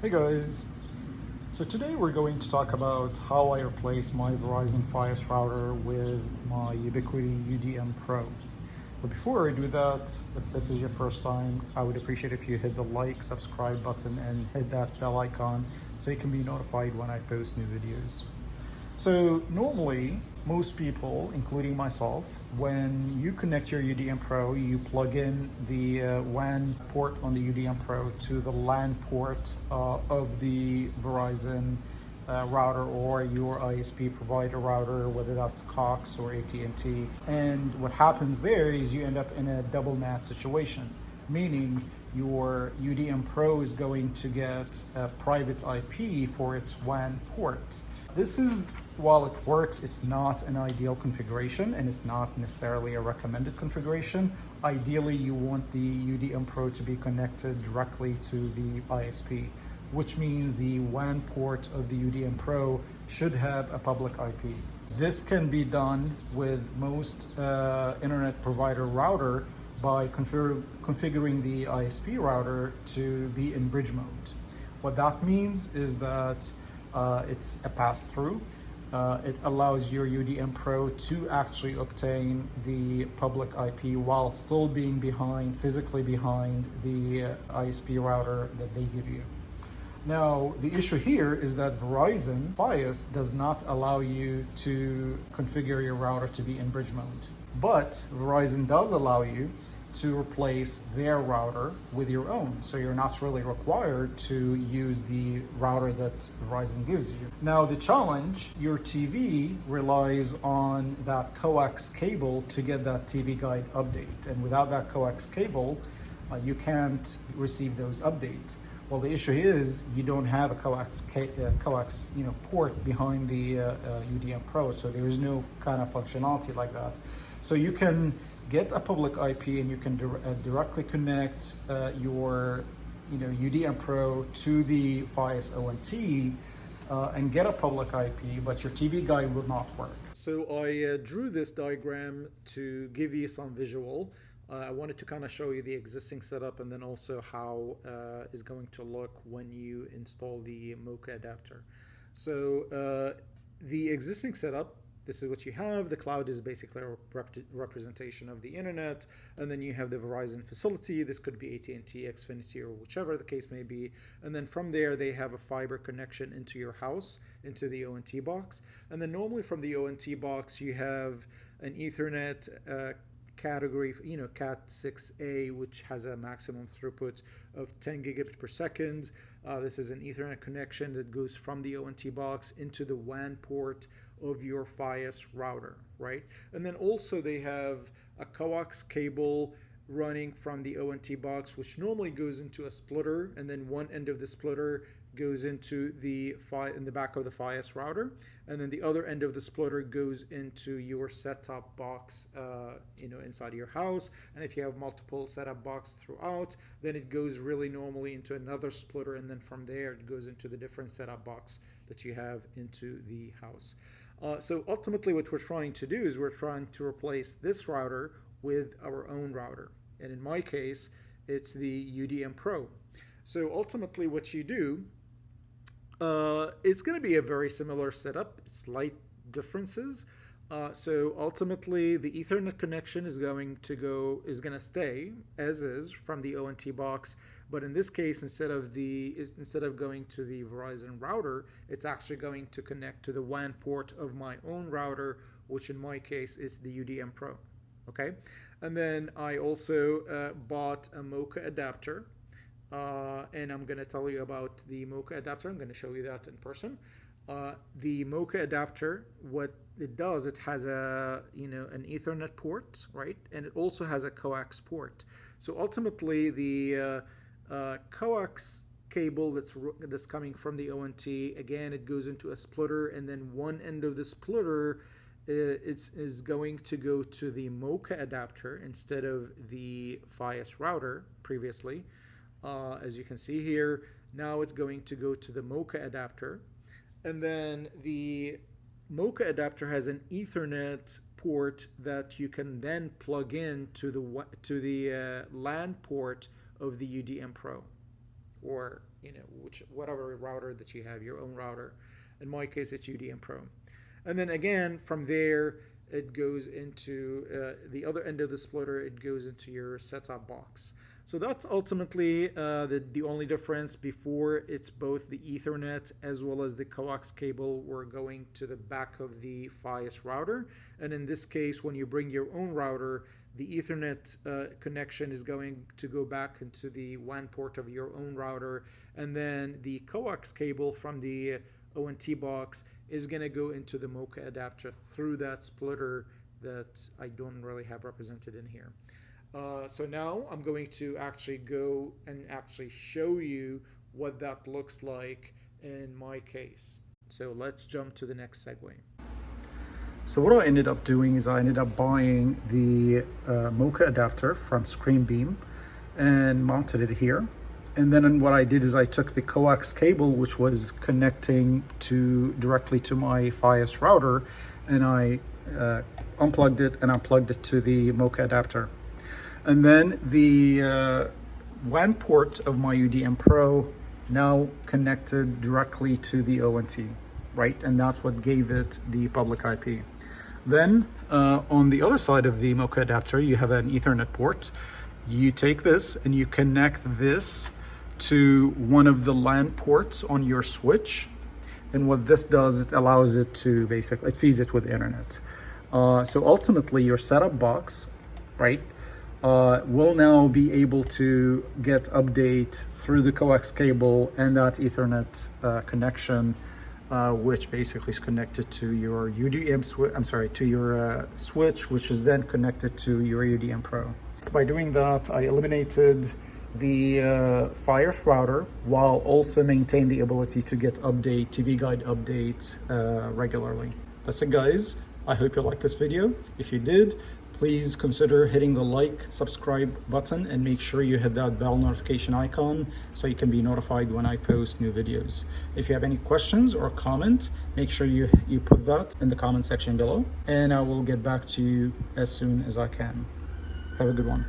Hey guys, so today we're going to talk about how I replace my Verizon FIOS router with my Ubiquiti UDM Pro. But before I do that, if this is your first time, I would appreciate if you hit the like, subscribe button and hit that bell icon so you can be notified when I post new videos. So normally, most people, including myself, when you connect your UDM Pro, you plug in the WAN port on the UDM Pro to the LAN port of the Verizon router or your ISP provider router, whether that's Cox or AT&T. And what happens there is you end up in a double NAT situation, meaning your UDM Pro is going to get a private IP for its WAN port. This is, while it works, it's not an ideal configuration and it's not necessarily a recommended configuration. Ideally, you want the UDM Pro to be connected directly to the ISP, which means the WAN port of the UDM Pro should have a public IP. This can be done with most internet provider router by configuring the ISP router to be in bridge mode. What that means is that it's a pass-through. It allows your UDM Pro to actually obtain the public IP while still being physically behind the ISP router that they give you. Now, the issue here is that Verizon FIOS does not allow you to configure your router to be in bridge mode. But Verizon does allow you to replace their router with your own. So you're not really required to use the router that Verizon gives you. Now the challenge, your TV relies on that coax cable to get that TV guide update. And without that coax cable, you can't receive those updates. Well, the issue is you don't have a coax port behind the UDM Pro, so there is no kind of functionality like that. So you can get a public IP and you can directly connect your UDM Pro to the FIOS ONT and get a public IP, but your TV guide will not work. So I drew this diagram to give you some visual. I wanted to kind of show you the existing setup and then also how it's going to look when you install the MoCa adapter. So the existing setup, this is what you have. The cloud is basically a representation of the internet, and then you have the Verizon facility. This could be AT&T, Xfinity, or whichever the case may be. And then from there, they have a fiber connection into your house, into the ONT box. And then normally from the ONT box, you have an Ethernet category, Cat 6A, which has a maximum throughput of 10 gigabit per second. This is an Ethernet connection that goes from the ONT box into the WAN port of your FIOS router, right? And then also they have a coax cable running from the ONT box, which normally goes into a splitter, and then one end of the splitter goes into in the back of the FIOS router, and then the other end of the splitter goes into your set-top box, inside your house. And if you have multiple set-top boxes throughout, then it goes really normally into another splitter, and then from there it goes into the different set-top box that you have into the house. So ultimately, what we're trying to do is we're trying to replace this router with our own router, and in my case, it's the UDM Pro. So ultimately, what you do, it's going to be a very similar setup, slight differences. So ultimately, the Ethernet connection is going to stay as is from the ONT box, but in this case, instead of going to the Verizon router, it's actually going to connect to the WAN port of my own router, which in my case is the UDM Pro. Okay, and then I also bought a MoCa adapter. And I'm going to tell you about the MoCa adapter. I'm going to show you that in person. The MoCa adapter, what it does, it has an Ethernet port, right? And it also has a coax port. So ultimately, the coax cable that's coming from the ONT, again, it goes into a splitter, and then one end of the splitter is going to go to the MoCa adapter instead of the FIOS router previously. As you can see here, now it's going to go to the MoCa adapter. And then the MoCa adapter has an Ethernet port that you can then plug in to the LAN port of the UDM Pro. or whatever router that you have, your own router. In my case, it's UDM-Pro. And then again, from there, it goes into the other end of the splitter, it goes into your set-top box. So that's ultimately the only difference. Before, it's both the Ethernet as well as the coax cable were going to the back of the FIOS router. And in this case, when you bring your own router, the Ethernet connection is going to go back into the WAN port of your own router. And then the coax cable from the ONT box is going to go into the MoCa adapter through that splitter that I don't really have represented in here. So now I'm going to actually go and actually show you what that looks like in my case. So let's jump to the next segue. So what I ended up doing is I ended up buying the MoCa adapter from ScreenBeam and mounted it here. And then what I did is I took the coax cable, which was connecting directly to my FIOS router, and I unplugged it and I plugged it to the MoCa adapter. And then the WAN port of my UDM-Pro now connected directly to the ONT, right? And that's what gave it the public IP. Then on the other side of the MoCa adapter, you have an Ethernet port. You take this and you connect this to one of the LAN ports on your switch. And what this does, it allows it to basically, it feeds it with the internet. So ultimately your setup box, right, will now be able to get update through the coax cable and that Ethernet connection, which basically is connected to your switch, which is then connected to your UDM-Pro. So by doing that, I eliminated the FIOS router while also maintain the ability to get TV guide updates regularly. That's it, guys. I hope you liked this video. If you did, please consider hitting the like, subscribe button, and make sure you hit that bell notification icon so you can be notified when I post new videos. If you have any questions or comments, make sure you put that in the comment section below, and I will get back to you as soon as I can. Have a good one.